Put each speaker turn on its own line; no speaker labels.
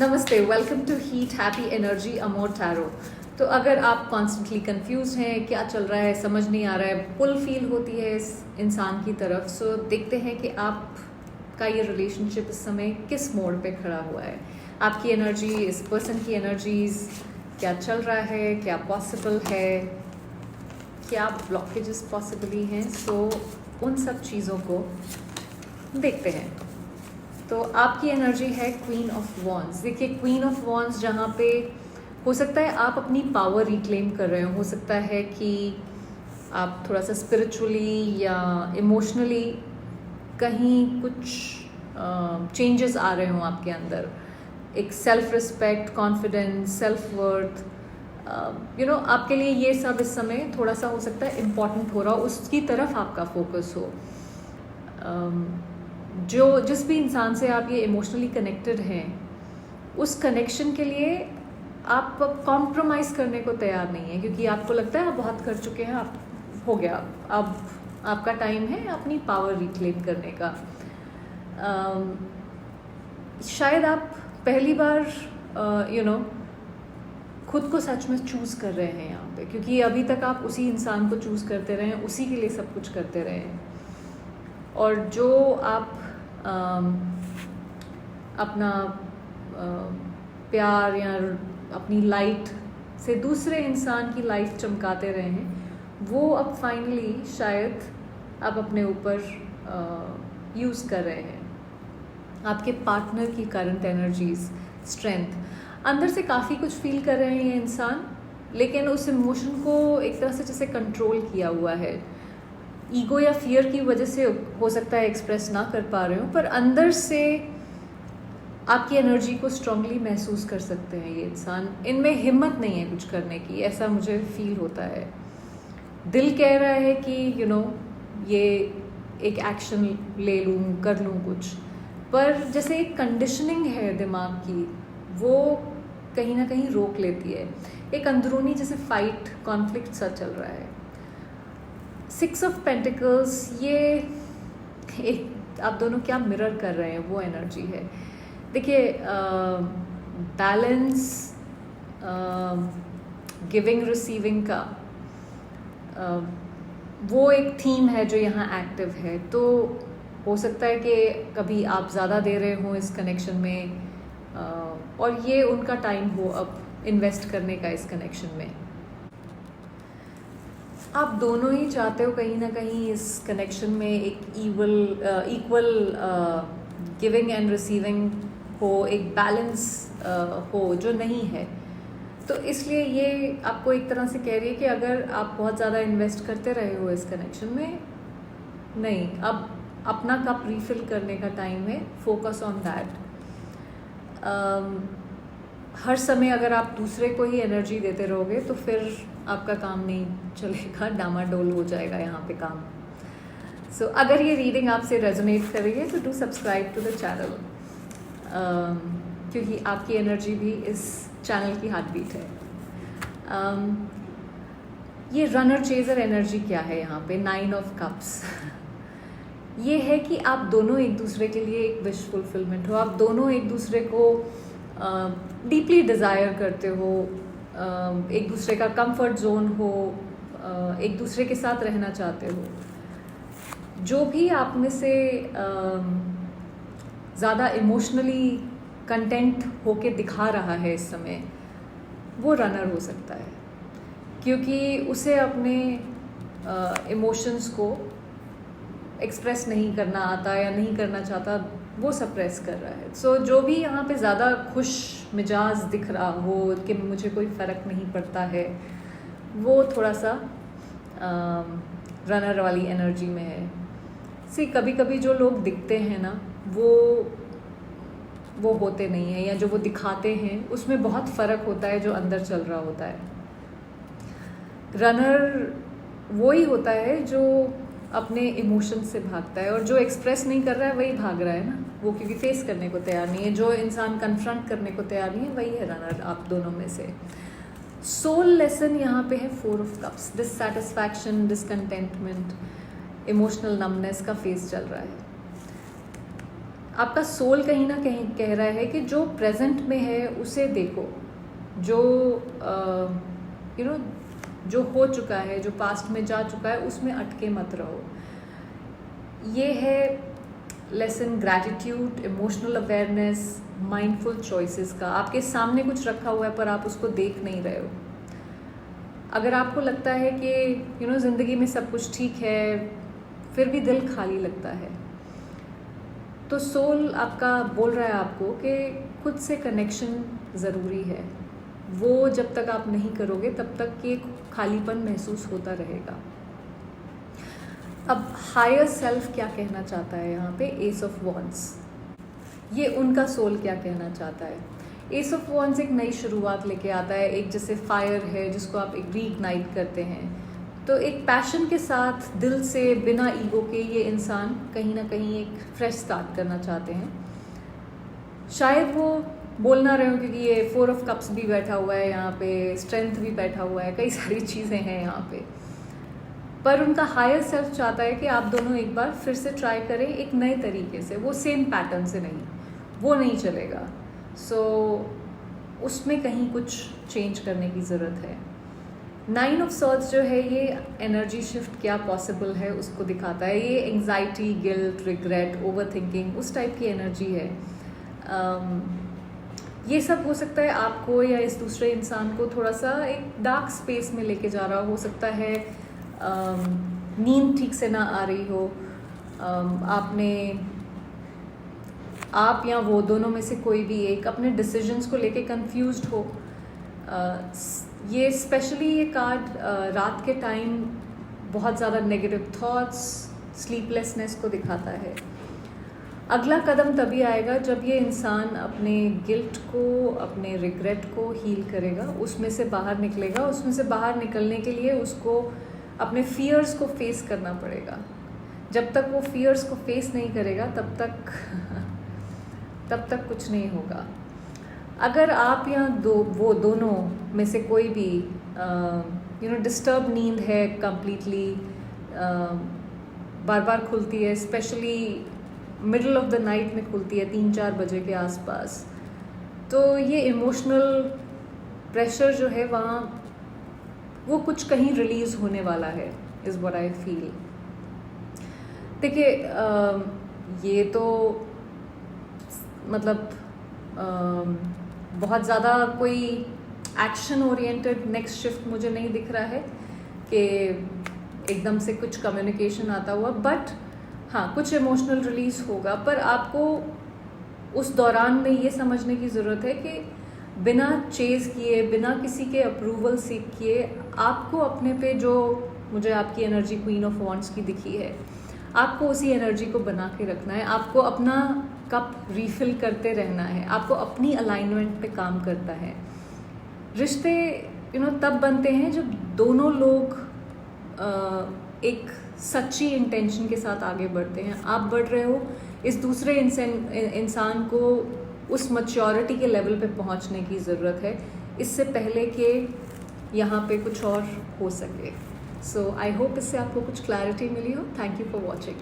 नमस्ते, welcome to heat happy energy amor tarot. तो अगर आप कॉन्स्टेंटली कंफ्यूज हैं, क्या चल रहा है, समझ नहीं आ रहा है, पुल फील होती है इस इंसान की तरफ, सो देखते हैं कि आपका ये रिलेशनशिप इस समय किस मोड पे खड़ा हुआ है। आपकी एनर्जी, इस पर्सन की एनर्जीज, क्या चल रहा है, क्या पॉसिबल है, क्या ब्लॉकेजेस पॉसिबली हैं। सो उन सब चीज़ों को देखते हैं। तो आपकी एनर्जी है क्वीन ऑफ वॉन्ड्स। देखिए, क्वीन ऑफ वॉन्ड्स जहाँ पे हो सकता है आप अपनी पावर रिक्लेम कर रहे हो सकता है कि आप थोड़ा सा स्पिरिचुअली या इमोशनली कहीं कुछ चेंजेस आ रहे हो आपके अंदर। एक self respect, confidence, self worth, आपके लिए ये सब इस समय थोड़ा सा हो सकता है इम्पॉर्टेंट हो रहा हो, उसकी तरफ आपका फोकस हो। जिस भी इंसान से आप ये इमोशनली कनेक्टेड हैं, उस कनेक्शन के लिए आप कॉम्प्रोमाइज़ करने को तैयार नहीं है, क्योंकि आपको लगता है आप बहुत कर चुके हैं, आप हो गया, अब आपका टाइम है अपनी पावर रिक्लेम करने का। शायद आप पहली बार खुद को सच में चूज़ कर रहे हैं यहाँ पे, क्योंकि अभी तक आप उसी इंसान को चूज़ करते रहे हैं, उसी के लिए सब कुछ करते रहे हैं। और जो आप अपना प्यार या अपनी लाइट से दूसरे इंसान की लाइफ चमकाते रहे हैं, वो अब फाइनली शायद आप अपने ऊपर यूज़ कर रहे हैं। आपके पार्टनर की करंट एनर्जीज, स्ट्रेंथ, अंदर से काफ़ी कुछ फील कर रहे हैं ये इंसान, लेकिन उस इमोशन को एक तरह से जैसे कंट्रोल किया हुआ है। ईगो या फियर की वजह से हो सकता है एक्सप्रेस ना कर पा रहे हो, पर अंदर से आपकी एनर्जी को स्ट्रांगली महसूस कर सकते हैं ये इंसान। इनमें हिम्मत नहीं है कुछ करने की, ऐसा मुझे फील होता है। दिल कह रहा है कि ये एक एक्शन ले लूँ, कर लूँ कुछ, पर जैसे एक कंडीशनिंग है दिमाग की, वो कहीं ना कहीं रोक लेती है। एक अंदरूनी जैसे फाइट, कॉन्फ्लिक्ट सा चल रहा है। 6 ऑफ पेंटिकल्स, ये एक आप दोनों क्या मिरर कर रहे हैं वो एनर्जी है। देखिए, बैलेंस, गिविंग रिसीविंग का वो एक थीम है जो यहाँ एक्टिव है। तो हो सकता है कि कभी आप ज़्यादा दे रहे हो इस कनेक्शन में, और ये उनका टाइम हो अब इन्वेस्ट करने का इस कनेक्शन में। आप दोनों ही चाहते हो कहीं ना कहीं इस कनेक्शन में एक इक्वल गिविंग एंड रिसीविंग हो, एक बैलेंस हो जो नहीं है। तो इसलिए ये आपको एक तरह से कह रही है कि अगर आप बहुत ज़्यादा इन्वेस्ट करते रहे हो इस कनेक्शन में, नहीं, अब अपना कप रिफिल करने का टाइम है, फोकस ऑन दैट। हर समय अगर आप दूसरे को ही एनर्जी देते रहोगे तो फिर आपका काम नहीं चलेगा, डामाडोल हो जाएगा यहाँ पे काम। सो अगर ये रीडिंग आपसे रेजोनेट कर रही है तो do subscribe to the channel, क्योंकि आपकी एनर्जी भी इस चैनल की हार्ट बीट है। ये रनर चेजर एनर्जी क्या है यहाँ पे? 9 ऑफ कप्स ये है कि आप दोनों एक दूसरे के लिए एक विश फुलफिलमेंट हो, आप दोनों एक दूसरे को डीपली डिज़ायर करते हो, एक दूसरे का कंफर्ट जोन हो, एक दूसरे के साथ रहना चाहते हो। जो भी आप में से ज़्यादा इमोशनली कंटेंट होके दिखा रहा है इस समय, वो रनर हो सकता है, क्योंकि उसे अपने इमोशंस को एक्सप्रेस नहीं करना आता या नहीं करना चाहता, वो सप्रेस कर रहा है। सो जो भी यहाँ पे ज़्यादा खुश मिजाज दिख रहा हो कि मुझे कोई फ़र्क नहीं पड़ता है, वो थोड़ा सा रनर वाली एनर्जी में है। कभी कभी जो लोग दिखते हैं ना, वो होते नहीं हैं, या जो वो दिखाते हैं उसमें बहुत फ़र्क होता है जो अंदर चल रहा होता है। रनर वो ही होता है जो अपने इमोशन से भागता है, और जो एक्सप्रेस नहीं कर रहा है वही भाग रहा है ना, वो क्योंकि फेस करने को तैयार नहीं है। जो इंसान कन्फ्रंट करने को तैयार नहीं है वही है रनर आप दोनों में से। सोल लेसन यहाँ पे है 4 of cups, dissatisfaction, discontentment, emotional numbness का फेस चल रहा है। आपका सोल कहीं ना कहीं कह रहा है कि जो प्रेजेंट में है उसे देखो, जो जो हो चुका है, जो पास्ट में जा चुका है, उसमें अटके मत रहो। ये है lesson gratitude, emotional awareness, mindful choices का। आपके सामने कुछ रखा हुआ है पर आप उसको देख नहीं रहे हो। अगर आपको लगता है कि ज़िंदगी में सब कुछ ठीक है फिर भी दिल खाली लगता है, तो सोल आपका बोल रहा है आपको कि खुद से कनेक्शन ज़रूरी है। वो जब तक आप नहीं करोगे तब तक ये खालीपन महसूस होता रहेगा। अब हायर सेल्फ क्या कहना चाहता है यहाँ पे? एस ऑफ वॉन्ड्स, ये उनका सोल क्या कहना चाहता है? एस ऑफ वॉन्ड्स एक नई शुरुआत लेके आता है, एक जैसे फायर है जिसको आप एक रीइग्नाइट करते हैं। तो एक पैशन के साथ, दिल से, बिना ईगो के, ये इंसान कहीं ना कहीं एक फ्रेश स्टार्ट करना चाहते हैं। शायद वो बोल ना रहे हो क्योंकि ये 4 ऑफ कप्स भी बैठा हुआ है यहाँ पे, स्ट्रेंथ भी बैठा हुआ है, कई सारी चीज़ें हैं यहाँ पे। पर उनका हायर सेल्फ चाहता है कि आप दोनों एक बार फिर से ट्राई करें एक नए तरीके से, वो सेम पैटर्न से नहीं, वो नहीं चलेगा। सो उसमें कहीं कुछ चेंज करने की ज़रूरत है। 9 ऑफ सॉर्ड्स जो है ये एनर्जी शिफ्ट क्या पॉसिबल है उसको दिखाता है। ये anxiety, guilt, regret, over thinking, उस टाइप की एनर्जी है। ये सब हो सकता है आपको या इस दूसरे इंसान को थोड़ा सा एक डार्क स्पेस में लेके जा रहा हो सकता है। नींद ठीक से ना आ रही हो, आप या वो दोनों में से कोई भी एक अपने डिसीजंस को लेके कंफ्यूज्ड हो। ये स्पेशली ये कार्ड रात के टाइम बहुत ज़्यादा नेगेटिव थॉट्स, स्लीपलेसनेस को दिखाता है। अगला कदम तभी आएगा जब ये इंसान अपने गिल्ट को, अपने रिग्रेट को हील करेगा, उसमें से बाहर निकलेगा। उसमें से बाहर निकलने के लिए उसको अपने फियर्स को फेस करना पड़ेगा। जब तक वो फियर्स को फेस नहीं करेगा तब तक कुछ नहीं होगा। अगर आप या वो दोनों में से कोई भी डिस्टर्ब नींद है, कंप्लीटली बार बार खुलती है, specially middle of the night में खुलती है 3-4 बजे के आसपास, तो ये इमोशनल प्रेशर जो है वहाँ वो कुछ कहीं रिलीज होने वाला है, इज़ व्हाट आई फील। देखिए ये तो मतलब बहुत ज़्यादा कोई एक्शन ओरिएंटेड नेक्स्ट शिफ्ट मुझे नहीं दिख रहा है कि एकदम से कुछ कम्युनिकेशन आता हुआ, बट हाँ कुछ इमोशनल रिलीज होगा। पर आपको उस दौरान में ये समझने की ज़रूरत है कि बिना चेज़ किए, बिना किसी के अप्रूवल सीख किए, आपको अपने पे जो मुझे आपकी एनर्जी क्वीन ऑफ वॉन्ड्स की दिखी है, आपको उसी एनर्जी को बना के रखना है। आपको अपना कप रिफिल करते रहना है, आपको अपनी अलाइनमेंट पे काम करना है। रिश्ते तब बनते हैं जब दोनों लोग एक सच्ची इंटेंशन के साथ आगे बढ़ते हैं। आप बढ़ रहे हो, इस दूसरे इंसान को उस मैच्योरिटी के लेवल पे पहुंचने की ज़रूरत है इससे पहले कि यहाँ पे कुछ और हो सके। सो आई होप इससे आपको कुछ क्लैरिटी मिली हो। Thank you for watching.